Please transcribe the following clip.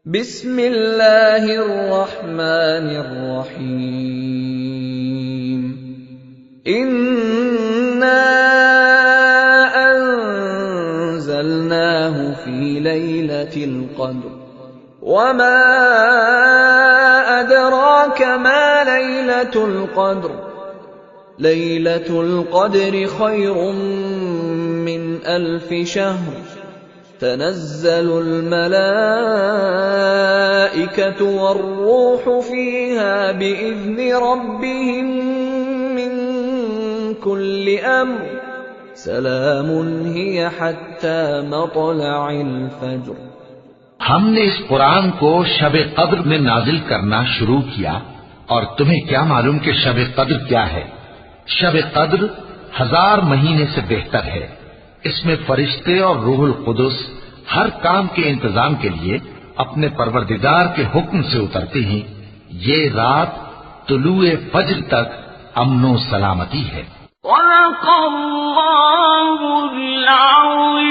بسم اللہ الرحمن الرحیم انا انزلناہ فی لیلۃ القدر وما ادراک ما لیلۃ القدر لیلۃ القدر خیر من الف شہر تنزل الملائکۃ والروح فیہا بإذن ربہم من کل امر سلام ہی حتی مطلع الفجر۔ ہم نے اس قرآن کو شب قدر میں نازل کرنا شروع کیا، اور تمہیں کیا معلوم کہ شب قدر کیا ہے؟ شب قدر 1000 مہینے سے بہتر ہے۔ اس میں فرشتے اور روح القدس ہر کام کے انتظام کے لیے اپنے پروردگار کے حکم سے اترتے ہیں۔ یہ رات طلوع فجر تک امن و سلامتی ہے۔ صدق اللہ العظیم۔